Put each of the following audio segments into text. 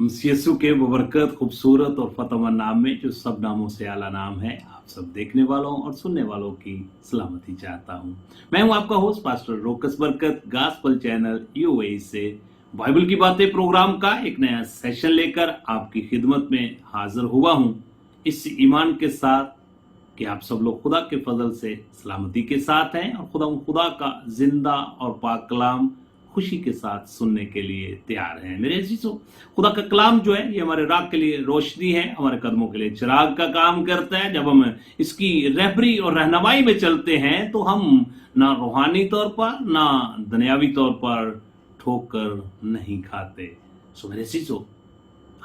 यीशु के बबरकत खूबसूरत और फतेहमंद नाम में जो सब नामों से आला नाम है, आप सब देखने वालों और सुनने वालों की सलामती चाहता हूं। मैं हूं आपका होस्ट पास्टर रोकस बरकत, गॉस्पेल चैनल यूएई से बाइबल की बातें प्रोग्राम का एक नया सेशन लेकर आपकी खिदमत में हाजिर हुआ हूं, इस ईमान के साथ कि आप सब लोग खुदा के फजल से सलामती के साथ हैं और खुदा का जिंदा और पाक कलाम खुशी के साथ सुनने के लिए तैयार हैं। मेरे अजीजों, खुदा का कलाम जो है ये हमारे राह के लिए रोशनी है, हमारे कदमों के लिए चिराग का काम करता है। जब हम इसकी रहबरी और रहनुमाई में चलते हैं तो हम ना रूहानी तौर पर ना दुनियावी तौर पर ठोकर नहीं खाते। सो मेरे अजीजों,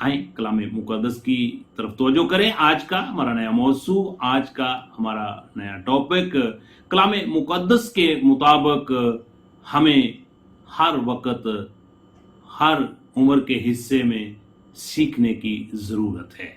आए कलाम मुकद्दस की तरफ तवज्जो करें। आज का हमारा नया मौजू, आज का हमारा नया टॉपिक, कलाम मुकद्दस के मुताबिक हमें हर वक्त हर उम्र के हिस्से में सीखने की जरूरत है।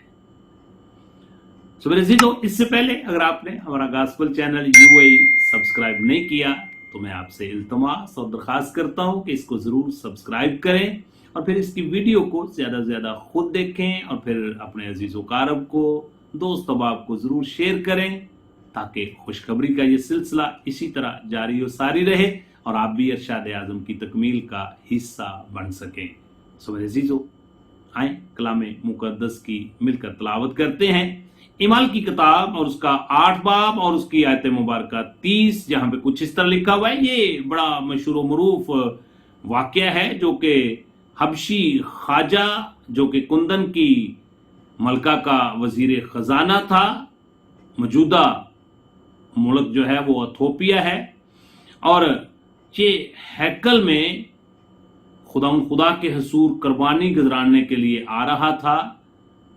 सो मेरे अजीजों, इससे पहले अगर आपने हमारा गॉस्पेल चैनल यूएई सब्सक्राइब नहीं किया तो मैं आपसे इल्तमास और दरखास्त करता हूं कि इसको जरूर सब्सक्राइब करें और फिर इसकी वीडियो को ज्यादा से ज्यादा खुद देखें और फिर अपने अजीजों कारब को, दोस्त अहबाब को जरूर शेयर करें ताकि खुशखबरी का ये सिलसिला इसी तरह जारी और सारी रहे और आप भी इरशाद आज़म की तकमील का हिस्सा बन सकें। सो मेरे अजीजों, आए कलाम मुकद्दस की मिलकर तलावत करते हैं। इमाल की किताब और उसका 8 बाब और उसकी आयत मुबारक 30, जहां पे कुछ इस तरह लिखा हुआ है। ये बड़ा मशहूर व मरूफ वाकया है जो कि हबशी ख्वाजा, जो कि कुंदन की मलका का वजीर खजाना था। मौजूदा मुल्क जो है वो इथोपिया है और ये हैकल में खुदा के हसूर कुर्बानी गुजराने के लिए आ रहा था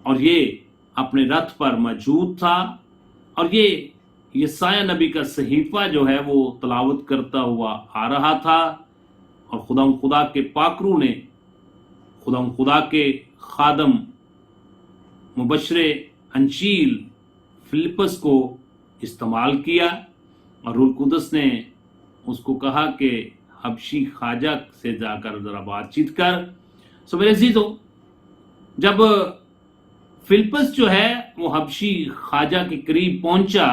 और ये अपने रथ पर मौजूद था और ये यसाया नबी का सहीफा जो है वो तलावत करता हुआ आ रहा था और खुदा के पाकरू ने खुदा के खादम मुबशरे अंशील फिलिपस को इस्तेमाल किया और रूह कुदस ने उसको कहा कि हबशी ख्वाजा से जाकर जरा बातचीत कर। सो मेरे अजीजों, जब फिलिपस जो है वो हबशी ख्वाजा के करीब पहुंचा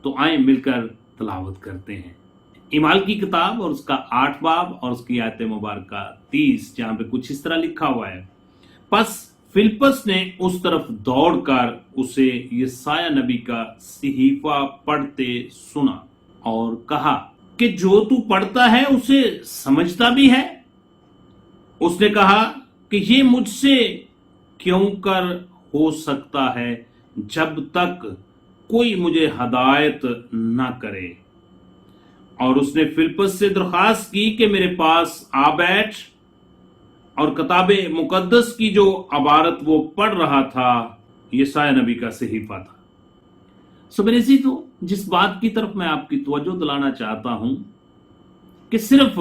तो आए मिलकर तलावत करते हैं इमाल की किताब और उसका 8 बाब और उसकी आयत मुबारक 30, जहां पे कुछ इस तरह लिखा हुआ है। बस फिलिपस ने उस तरफ दौड़कर उसे यसाया नबी का सहीफा पढ़ते सुना और कहा कि जो तू पढ़ता है उसे समझता भी है। उसने कहा कि ये मुझसे क्यों कर हो सकता है जब तक कोई मुझे हदायत ना करे। और उसने फिलिपस से दरखास्त की कि मेरे पास आ बैठ, और किताबे मुकद्दस की जो अबारत वो पढ़ रहा था यसाया नबी का सहीफा था। सो मेरे अजीजों, जिस बात की तरफ मैं आपकी तवज्जो दिलाना चाहता हूं कि सिर्फ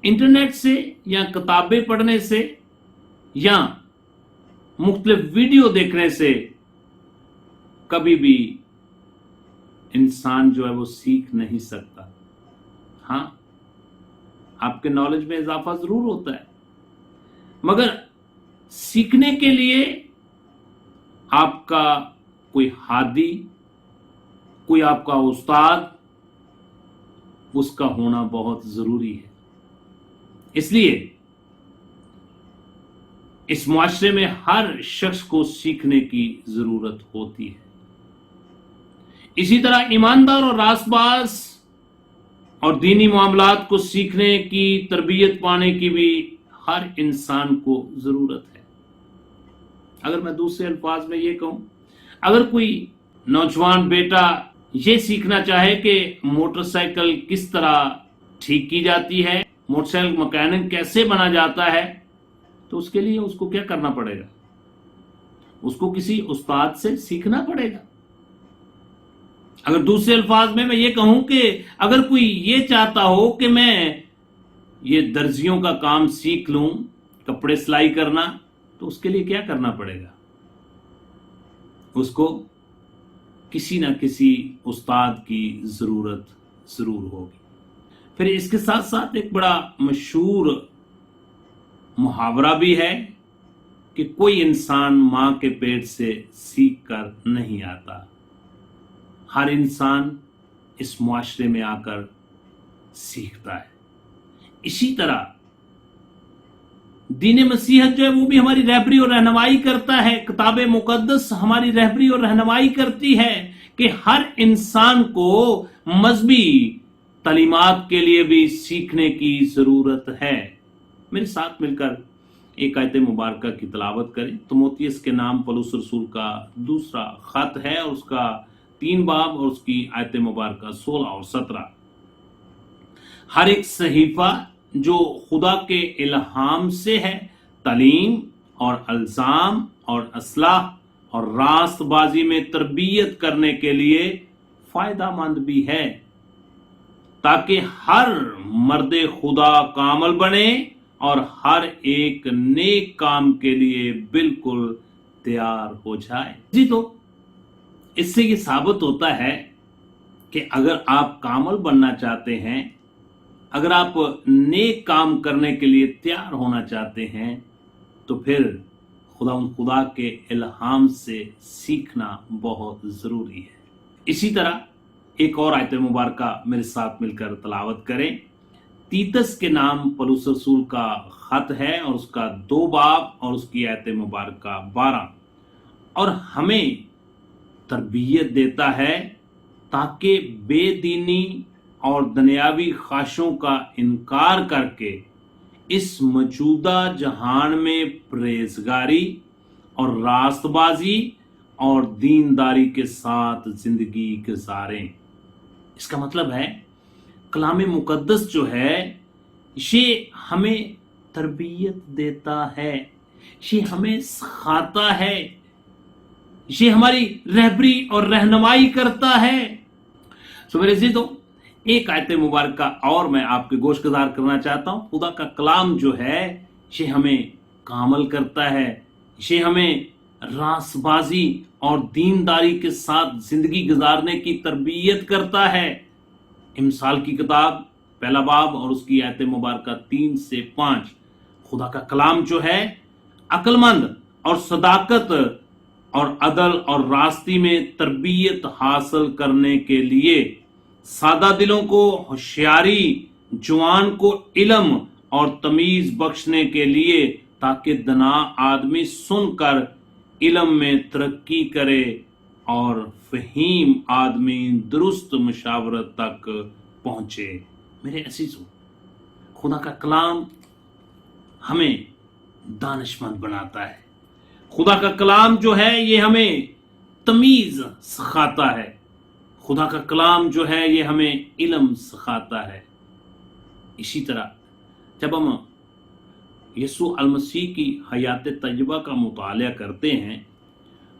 इंटरनेट से या किताबें पढ़ने से या मुख्तलिफ वीडियो देखने से कभी भी इंसान जो है वो सीख नहीं सकता। हाँ, आपके नॉलेज में इजाफा जरूर होता है, मगर सीखने के लिए आपका कोई हादी, कोई आपका उस्ताद, उसका होना बहुत जरूरी है। इसलिए इस मुआशरे में हर शख्स को सीखने की जरूरत होती है। इसी तरह ईमानदार और रासबाज और दीनी मामलात को सीखने की, तरबियत पाने की भी हर इंसान को जरूरत है। अगर मैं दूसरे अल्फाज में ये कहूं, अगर कोई नौजवान बेटा ये सीखना चाहे कि मोटरसाइकिल किस तरह ठीक की जाती है, मोटरसाइकिल मैकेनिक कैसे बना जाता है, तो उसके लिए उसको क्या करना पड़ेगा? उसको किसी उस्ताद से सीखना पड़ेगा। अगर दूसरे अल्फाज में मैं ये कहूं कि अगर कोई ये चाहता हो कि मैं ये दर्जियों का काम सीख लूं, कपड़े सिलाई करना, तो उसके लिए क्या करना पड़ेगा? उसको किसी ना किसी उस्ताद की जरूरत जरूर होगी। फिर इसके साथ साथ एक बड़ा मशहूर मुहावरा भी है कि कोई इंसान मां के पेट से सीख कर नहीं आता, हर इंसान इस मुआशरे में आकर सीखता है। इसी तरह दीन मसीहत जो है वो भी हमारी रहबरी और रहनुमाई करता है। किताब मुकद्दस हमारी रहबरी और रहनुमाई करती है कि हर इंसान को मजहबी तालीमात के लिए भी सीखने की जरूरत है। मेरे साथ मिलकर एक आयत मुबारका की तलावत करें। तिमोथियस के नाम पौलुस रसूल का दूसरा खत है और उसका 3 बाब और उसकी आयत मुबारका 16 और 17। हर एक सहीफा जो खुदा के इल्हाम से है, तालीम और अल्जाम और असलाह और रास्तबाजी में तरबियत करने के लिए फायदामंद भी है, ताकि हर मर्द खुदा कामल बने और हर एक नेक काम के लिए बिल्कुल तैयार हो जाए। जी, तो इससे ये साबित होता है कि अगर आप कामल बनना चाहते हैं, अगर आप नेक काम करने के लिए तैयार होना चाहते हैं, तो फिर खुदा के इल्हाम से सीखना बहुत जरूरी है। इसी तरह एक और आयत मुबारका मेरे साथ मिलकर तलावत करें। तीतस के नाम पौलुस रसूल का खत है और उसका 2 बाब और उसकी आयत मुबारका 12, और हमें तरबियत देता है ताकि बेदीनी और दुनियावी ख्वाहिशों का इनकार करके इस मौजूदा जहान में परहेजगारी और रास्तबाजी और दीनदारी के साथ जिंदगी गुजारें। इसका मतलब है कलाम मुकद्दस जो है ये हमें तरबियत देता है, ये हमें सिखाता है, ये हमारी रहबरी और रहनुमाई करता है। सो मेरे अजीजों, एक आयत मुबारका और मैं आपके गोश गुजार करना चाहता हूं। खुदा का कलाम जो है ये हमें कामल करता है, ये हमें रासबाजी और दीनदारी के साथ जिंदगी गुजारने की तरबियत करता है। इमसाल की किताब 1 बाब और उसकी आयत मुबारका 3 से 5। खुदा का कलाम जो है अक्लमंद और सदाकत और अदल और रास्ती में तरबियत हासिल करने के लिए, सादा दिलों को होशियारी, जवान को इल्म और तमीज बख्शने के लिए, ताकि दना आदमी सुनकर इल्म में तरक्की करे और फहीम आदमी दुरुस्त मशावरत तक पहुंचे। मेरे अजीजों, खुदा का कलाम हमें दानिशमंद बनाता है। खुदा का कलाम जो है ये हमें तमीज सिखाता है। खुदा का कलाम जो है ये हमें इल्म सिखाता है। इसी तरह जब हम यीशु अल मसीह की हयात तय्यबा का मुताला करते हैं,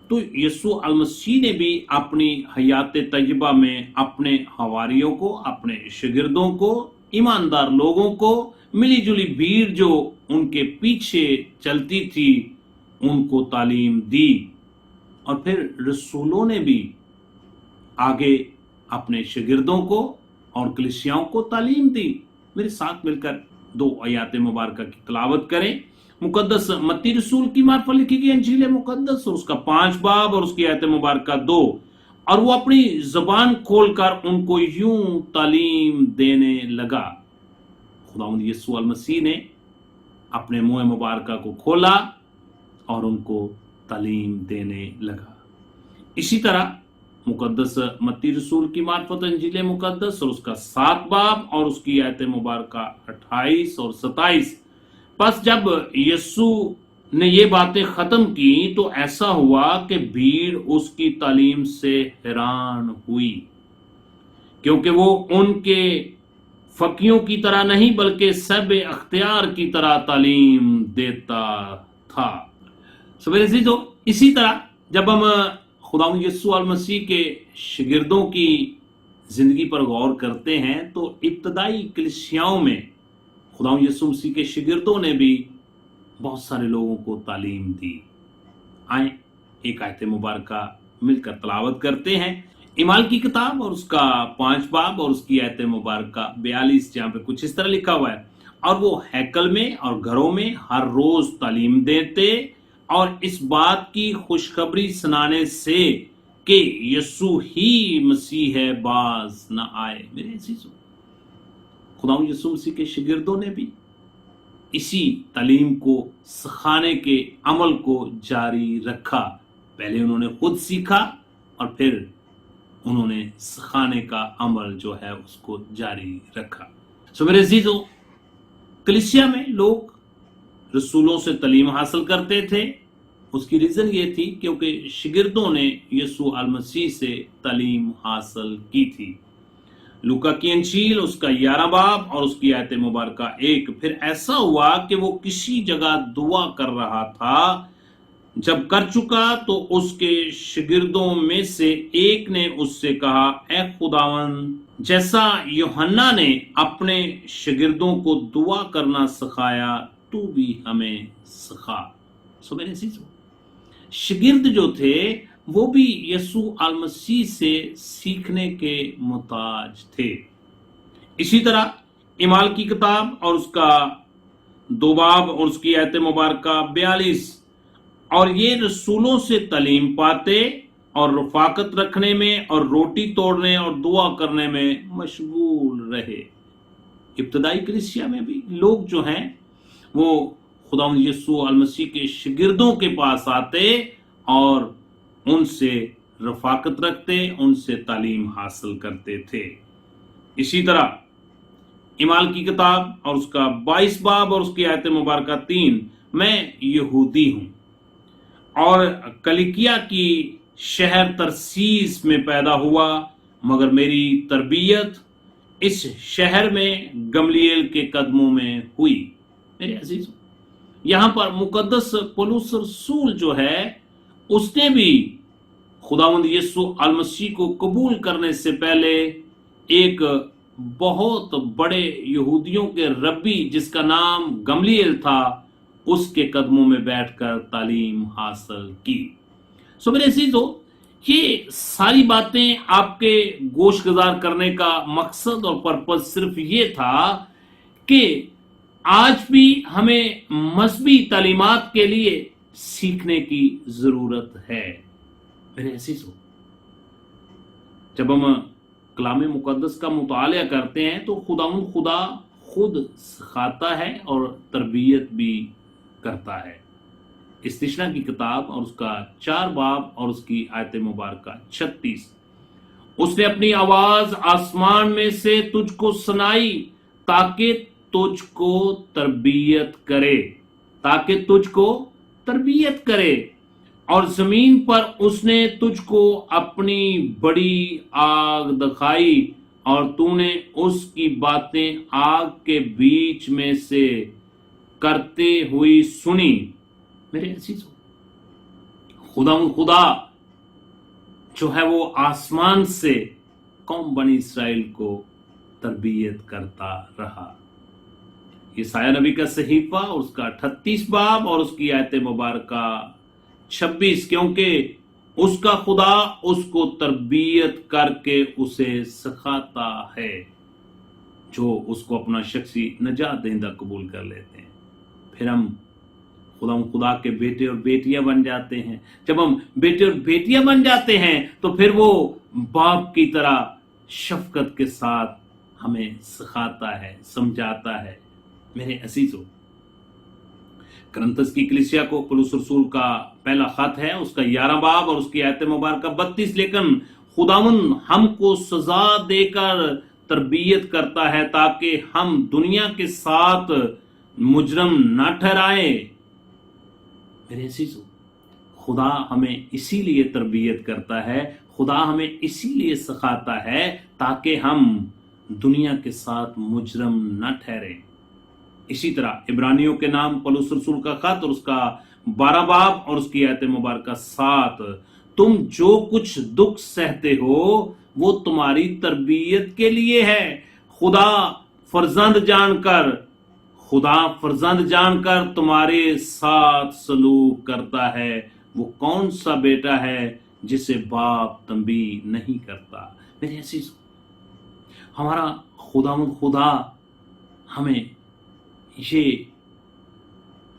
तो यीशु अल मसीह ने भी अपनी हयात तय्यबा में अपने हवारियों को, अपने शागिर्दों को, ईमानदार लोगों को, मिली जुली भीड़ जो उनके पीछे चलती थी, उनको तालीम दी। और फिर रसूलों ने भी आगे अपने शागिर्दों को और कलीसियाओं को तालीम दी। मेरे साथ मिलकर 2 आयत मुबारका की तलावत करें। मुकद्दस मत्ती रसूल की मार्फत लिखी गई इंजील मुकद्दस और उसका 5 बाब और उसकी आयत मुबारका 2। और वो अपनी जबान खोलकर उनको यूं तालीम देने लगा। खुदावंद यीशु अल मसीह ने अपने मुंह मुबारका को खोला और उनको तालीम देने लगा। इसी तरह मुकद्दस मत्ती रसूल की मार्फत इंजील मुकद्दस और उसका 7 बाब और उसकी आयत मुबारका 28 और 27। बस जब यीशु ने ये बातें खत्म की तो ऐसा हुआ कि भीड़ उसकी तालीम से हैरान हुई, क्योंकि वो उनके फकीयों की तरह नहीं बल्कि सब अख्तियार की तरह तालीम देता था। सवेरे से तो इसी तरह जब हम खुदावंद यीशु अल मसीह के शागिर्दों की जिंदगी पर गौर करते हैं, तो इब्तदाई कलीसियाओं में खुदावंद यीशु मसीह के शागिर्दों ने भी बहुत सारे लोगों को तालीम दी। आए एक आयत मुबारका मिलकर तलावत करते हैं। इमाल की किताब और उसका 5 बाब और उसकी आयत मुबारका 42, जहां पे कुछ इस तरह लिखा हुआ है, और वो हैकल में और घरों में हर रोज तालीम देते और इस बात की खुशखबरी सुनाने से कि यीशु ही मसीह है बाज न आए। मेरे अजीजों, खुदा यीशु मसीह के शागिर्दों ने भी इसी तालीम को सिखाने के अमल को जारी रखा। पहले उन्होंने खुद सीखा और फिर उन्होंने सिखाने का अमल जो है उसको जारी रखा। सो मेरे अजीजों, कलीसिया में लोग रसूलों से तालीम हासिल करते थे। उसकी रीजन ये थी क्योंकि शागिर्दों ने यीशु अल मसीह से तालीम हासिल की थी। लूका की इंजील उसका 11 बाब और उसकी आयत मुबारक 1। फिर ऐसा हुआ कि वो किसी जगह दुआ कर रहा था। जब कर चुका तो उसके शागिर्दों में से एक ने उससे कहा, ए खुदावन, जैसा यूहन्ना ने अपने शागिर्दों को दुआ करना सिखाया, तू भी हमें सिखा। सो मेरे अजीजों, शागिर्द जो थे वो भी यीशु अल मसीह से सीखने के मोहताज थे। इसी तरह इमाल की किताब और उसका 2 बाब और उसकी आयत मुबारक 42। और ये रसूलों से तालीम पाते और रफाकत रखने में और रोटी तोड़ने और दुआ करने में मशगूल रहे। इब्तदाई कलीसिया में भी लोग जो हैं वो खुदा यीशु अल मसीह के शागिर्दों के पास आते और उनसे रफाकत रखते, उनसे तालीम हासिल करते थे। इसी तरह इमाल की किताब और उसका 22 बाब और उसकी आयत मुबारक 3। मैं यहूदी हूं और कलिकिया की शहर तरसीस में पैदा हुआ, मगर मेरी तरबियत इस शहर में गमलीएल के कदमों में हुई। मेरे अजीजों, यहां पर मुकद्दस पौलुस रसूल जो है उसने भी खुदावंद यीशु अल मसीह को कबूल करने से पहले एक बहुत बड़े यहूदियों के रब्बी जिसका नाम गमलीएल था उसके कदमों में बैठकर तालीम हासिल की। सो मेरे अजीजों, ये सारी बातें आपके गोश गुजार करने का मकसद और पर्पस सिर्फ ये था कि आज भी हमें मजहबी तालीमात के लिए सीखने की जरूरत है। मेरे अजीजों, जब हम कलाम मुकद्दस का मुतालिया करते हैं तो खुदा खुद सिखाता है और तरबियत भी करता है। इस्तिशना की किताब और उसका 4 बाब और उसकी आयत मुबारक 36। उसने अपनी आवाज आसमान में से तुझको सुनाई ताकि तुझको तरबियत करे, ताकि तुझको तरबियत करे, और जमीन पर उसने तुझको अपनी बड़ी आग दिखाई और तूने उसकी बातें आग के बीच में से करते हुई सुनी। मेरे अजीजों, खुदा जो है वो आसमान से कौम बनी इसराइल को तरबियत करता रहा। यशायाह नबी का सहीफा उसका 38 बाब और उसकी आयत मुबारक 26। क्योंकि उसका खुदा उसको तरबियत करके उसे सिखाता है जो उसको अपना शख्सी नजात देंदा कबूल कर लेते हैं। फिर हम खुदा के बेटे और बेटियां बन जाते हैं। जब हम बेटे और बेटियां बन जाते हैं तो फिर वो बाप की तरह शफकत के साथ हमें सिखाता है, समझाता है। मेरे अजीजों, करंथस की कलीसिया को पौलुस रसूल का पहला खत है, उसका 11 बाब और उसकी आयत मुबारक 32। लेकिन खुदावंद हमको सजा देकर तरबियत करता है ताकि हम दुनिया के साथ मुजरम न ठहराए। मेरे अजीजों, खुदा हमें इसीलिए तरबियत करता है, खुदा हमें इसीलिए सिखाता है ताकि हम दुनिया के साथ मुजरम न ठहरे। इसी तरह इब्रानियों के नाम पौलुस रसूल का खत और उसका 12 बाब और उसकी आयत मुबारक 7। तुम जो कुछ दुख सहते हो वो तुम्हारी तरबियत के लिए है। खुदा फर्जंद जानकर तुम्हारे साथ सलूक करता है। वो कौन सा बेटा है जिसे बाप तंबी नहीं करता। मेरे अजीजों, हमारा खुदा हमें ये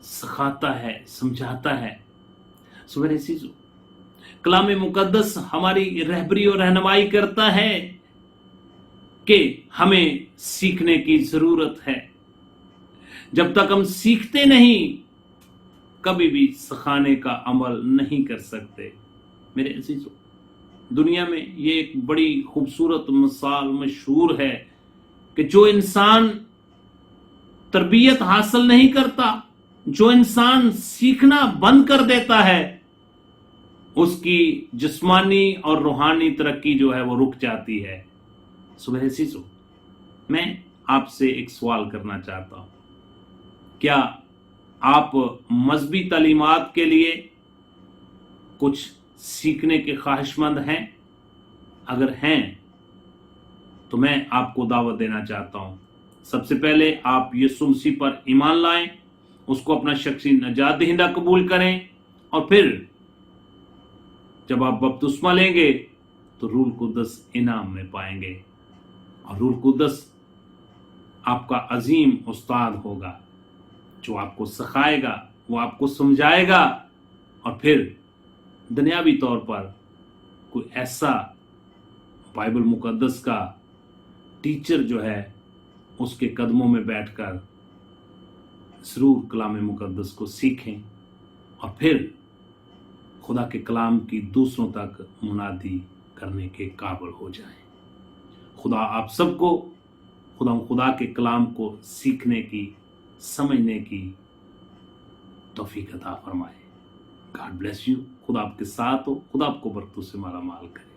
सिखाता है, समझाता है। सो मेरे अजीजों, कलाम मुकद्दस हमारी रहबरी और रहनुमाई करता है कि हमें सीखने की जरूरत है। जब तक हम सीखते नहीं, कभी भी सिखाने का अमल नहीं कर सकते। मेरे अजीजों, दुनिया में ये एक बड़ी खूबसूरत मिसाल मशहूर है कि जो इंसान तरबियत हासिल नहीं करता, जो इंसान सीखना बंद कर देता है, उसकी जिस्मानी और रूहानी तरक्की जो है वो रुक जाती है। सो मेरे अजीजों, मैं आपसे एक सवाल करना चाहता हूं, क्या आप मजहबी तालीमात के लिए कुछ सीखने के ख्वाहिशमंद हैं? अगर हैं तो मैं आपको दावत देना चाहता हूं। सबसे पहले आप यीशु मसीह पर ईमान लाएं, उसको अपना शख्सी नजात दहिंदा कबूल करें, और फिर जब आप बपतिस्मा लेंगे तो रूह कुद्दस इनाम में पाएंगे। और रूह कुद्दस आपका अजीम उस्ताद होगा जो आपको सिखाएगा, वो आपको समझाएगा, और फिर दुनियावी तौर पर कोई ऐसा बाइबल मुकद्दस का टीचर जो है उसके कदमों में बैठकर जरूर कलाम मुकद्दस को सीखें और फिर खुदा के कलाम की दूसरों तक मुनादी करने के काबिल हो जाएं। खुदा आप सबको खुदा के कलाम को सीखने की, समझने की तौफीक अता फरमाए। God bless you. खुदा आपके साथ हो, खुदा आपको बरकतों से माला माल करे।